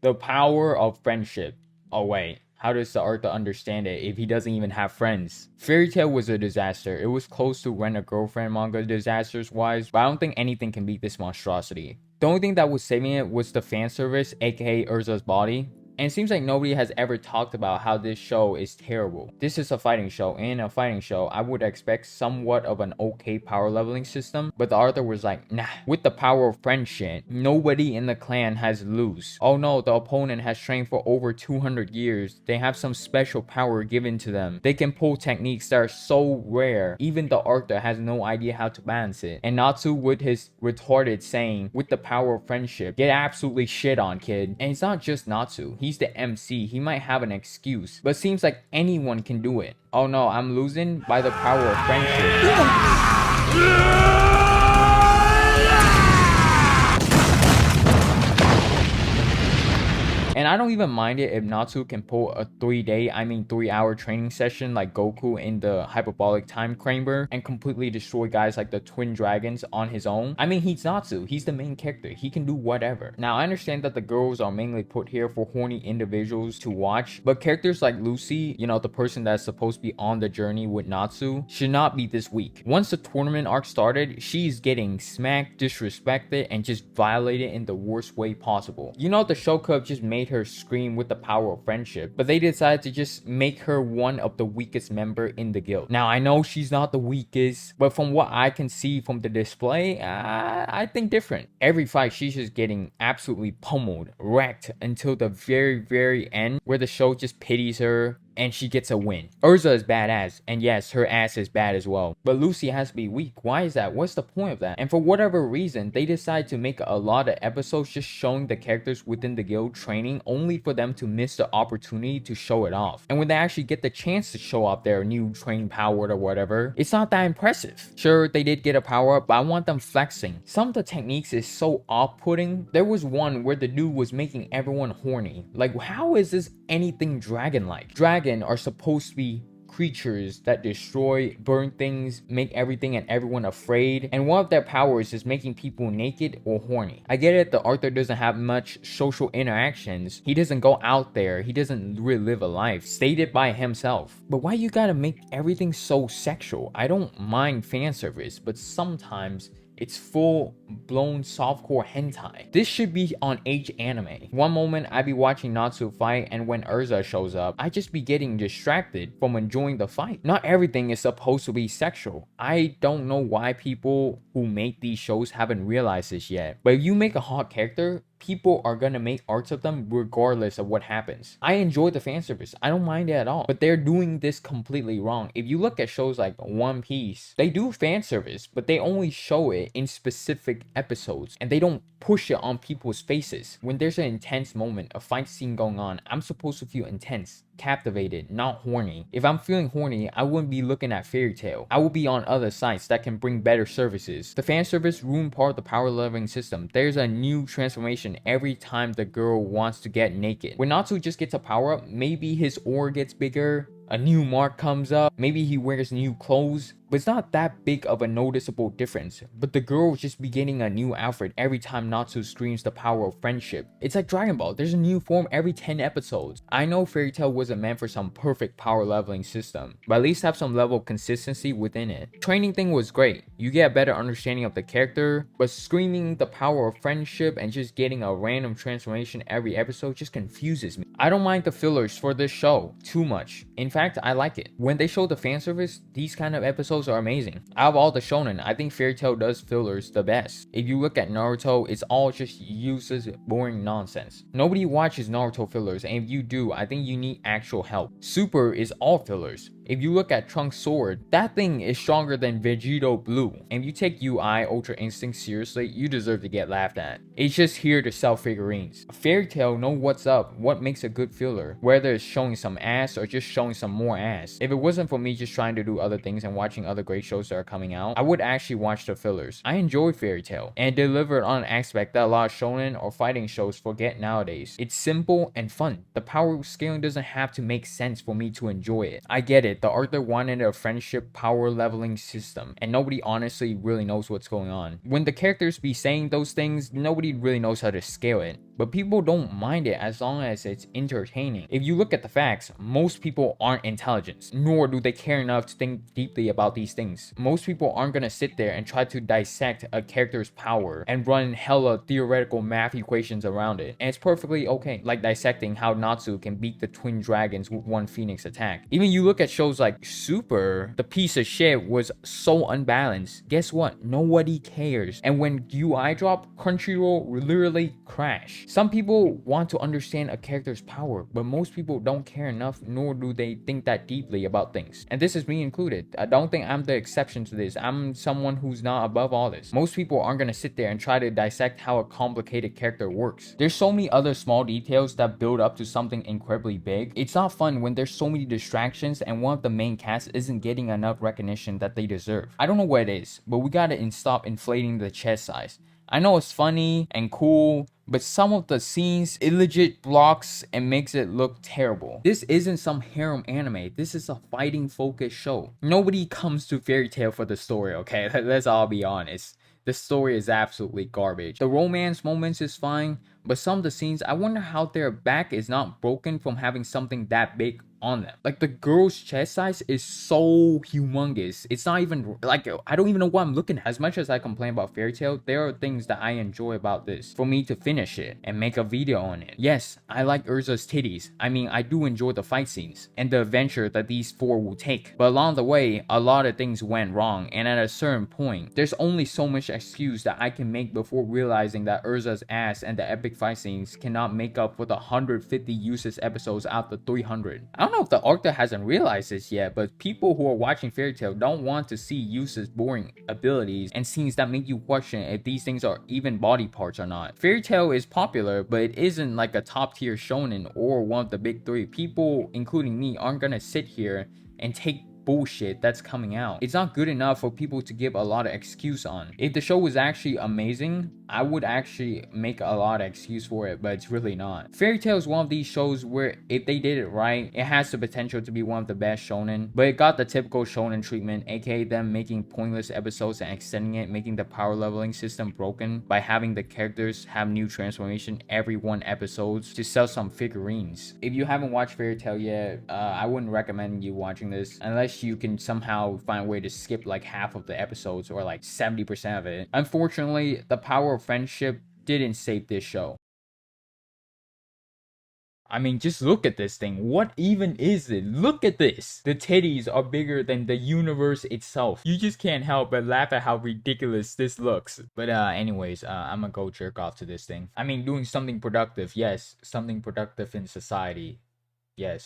The power of friendship. Oh wait, how does the Arthur understand it if he doesn't even have friends? Fairy Tail was a disaster. It was close to Rent a Girlfriend manga disasters wise, but I don't think anything can beat this monstrosity. The only thing that was saving it was the fan service, aka Urza's body. And it seems like nobody has ever talked about how this show is terrible. This is a fighting show, and in a fighting show, I would expect somewhat of an okay power leveling system, but the author was like, nah, with the power of friendship, nobody in the clan has lose. Oh no, the opponent has trained for over 200 years. They have some special power given to them. They can pull techniques that are so rare, even the author has no idea how to balance it. And Natsu with his retarded saying, with the power of friendship, get absolutely shit on, kid. And it's not just Natsu. He's the MC. He might have an excuse, but seems like anyone can do it. Oh no, I'm losing by the power of friendship. And I don't even mind it if Natsu can pull a 3-hour training session like Goku in the Hyperbolic Time Chamber and completely destroy guys like the Twin Dragons on his own. I mean, he's Natsu. He's the main character. He can do whatever. Now, I understand that the girls are mainly put here for horny individuals to watch, but characters like Lucy, you know, the person that's supposed to be on the journey with Natsu, should not be this weak. Once the tournament arc started, she's getting smacked, disrespected, and just violated in the worst way possible. You know, the show could have just made her scream with the power of friendship, but they decided to just make her one of the weakest member in the guild. Now, I know she's not the weakest, but from what I can see from the display, I think different. Every fight, she's just getting absolutely pummeled, wrecked until the very end, where the show just pities her and she gets a win. Urza is badass, and yes, her ass is bad as well. But Lucy has to be weak. Why is that? What's the point of that? And for whatever reason, they decide to make a lot of episodes just showing the characters within the guild training, only for them to miss the opportunity to show it off. And when they actually get the chance to show off their new train power or whatever, it's not that impressive. Sure, they did get a power up, but I want them flexing. Some of the techniques is so off-putting. There was one where the dude was making everyone horny. Like, how is this anything dragon-like? Dragon are supposed to be creatures that destroy, burn things, make everything and everyone afraid, and one of their powers is making people naked or horny. I get it, the Arthur doesn't have much social interactions. He doesn't go out there. He doesn't really live a life stated by himself. But why you gotta make everything so sexual? I don't mind fan service, but sometimes it's full-blown softcore hentai. This should be on H anime. One moment I be watching Natsu fight, and when Urza shows up, I just be getting distracted from enjoying the fight. Not everything is supposed to be sexual. I don't know why people who make these shows haven't realized this yet. But if you make a hot character, people are gonna make arts of them regardless of what happens. I enjoy the fan service. I don't mind it at all. But they're doing this completely wrong. If you look at shows like One Piece, they do fan service, but they only show it in specific episodes, and they don't push it on people's faces. When there's an intense moment, a fight scene going on, I'm supposed to feel intense, captivated, not horny. If I'm feeling horny, I wouldn't be looking at Fairy Tail. I would be on other sites that can bring better services. The fan service ruined part of the power leveling system. There's a new transformation every time the girl wants to get naked. When Natsu just gets a power up, maybe his aura gets bigger, a new mark comes up, maybe he wears new clothes, but it's not that big of a noticeable difference. But the girl just be getting a new outfit every time Natsu screams the power of friendship. It's like Dragon Ball, there's a new form every 10 episodes. I know Fairy Tail wasn't meant for some perfect power leveling system, but at least have some level of consistency within it. Training thing was great, you get a better understanding of the character, but screaming the power of friendship and just getting a random transformation every episode just confuses me. I don't mind the fillers for this show too much. In fact, I like it. When they show the fan service, these kind of episodes are amazing. Out of all the shonen, I think Fairy Tail does fillers the best. If you look at Naruto, it's all just useless, boring nonsense. Nobody watches Naruto fillers, and if you do, I think you need actual help. Super is all fillers. If you look at Trunks' sword, that thing is stronger than Vegito Blue. And if you take UI Ultra Instinct seriously, you deserve to get laughed at. It's just here to sell figurines. Fairy Tail know what's up, what makes a good filler, whether it's showing some ass or just showing some more ass. If it wasn't for me just trying to do other things and watching other great shows that are coming out, I would actually watch the fillers. I enjoy Fairy Tail, and delivered on an aspect that a lot of shonen or fighting shows forget nowadays. It's simple and fun. The power scaling doesn't have to make sense for me to enjoy it. I get it. The Arthur wanted a friendship power leveling system, and nobody honestly really knows what's going on. When the characters be saying those things, nobody really knows how to scale it. but people don't mind it as long as it's entertaining. If you look at the facts, most people aren't intelligent, nor do they care enough to think deeply about these things. Most people aren't gonna sit there and try to dissect a character's power and run hella theoretical math equations around it. And it's perfectly okay, like dissecting how Natsu can beat the twin dragons with one phoenix attack. Even you look at shows like Super, the piece of shit was so unbalanced. Guess what? Nobody cares. And when UI drop, Crunchyroll literally crash. Some people want to understand a character's power, but most people don't care enough, nor do they think that deeply about things. And this is me included. I don't think I'm the exception to this. I'm someone who's not above all this. Most people aren't gonna sit there and try to dissect how a complicated character works. There's so many other small details that build up to something incredibly big. It's not fun when there's so many distractions and one of the main cast isn't getting enough recognition that they deserve. I don't know what it is, but we gotta stop inflating the chest size. I know it's funny and cool, but some of the scenes illegit blocks and makes it look terrible. This isn't some harem anime. This is a fighting focused show. Nobody comes to Fairy Tail for the story, okay? Let's all be honest. The story is absolutely garbage. The romance moments is fine, but some of the scenes, I wonder how their back is not broken from having something that big on them. Like the girl's chest size is so humongous. It's not even like, I don't even know what I'm looking at. As much as I complain about Fairy Tail, there are things that I enjoy about this. For me to finish it and make a video on it. Yes, I like Urza's titties. I mean, I do enjoy the fight scenes and the adventure that these four will take. But along the way, a lot of things went wrong, and at a certain point, there's only so much excuse that I can make before realizing that Urza's ass and the epic fight scenes cannot make up for the 150 useless episodes out of the 300. I don't know if the author hasn't realized this yet, but people who are watching Fairy Tail don't want to see useless, boring abilities and scenes that make you question if these things are even body parts or not. Fairy Tail is popular, but it isn't like a top tier shonen or one of the big three. People, including me, aren't gonna sit here and take bullshit that's coming out. It's not good enough for people to give a lot of excuse on. If the show was actually amazing, I would actually make a lot of excuse for it, but it's really not. Fairy Tail is one of these shows where if they did it right, it has the potential to be one of the best shonen, but it got the typical shonen treatment, aka them making pointless episodes and extending it, making the power leveling system broken by having the characters have new transformation every one episodes to sell some figurines. If you haven't watched Fairy Tail yet, I wouldn't recommend you watching this unless you can somehow find a way to skip like half of the episodes or like 70% of it. Unfortunately, the power of friendship didn't save this show. I mean, just look at this thing. What even is it? Look at this. The titties are bigger than the universe itself. You just can't help but laugh at how ridiculous this looks. But anyways, I'm gonna go jerk off to this thing. I mean, doing something productive. Yes, something productive in society. Yes.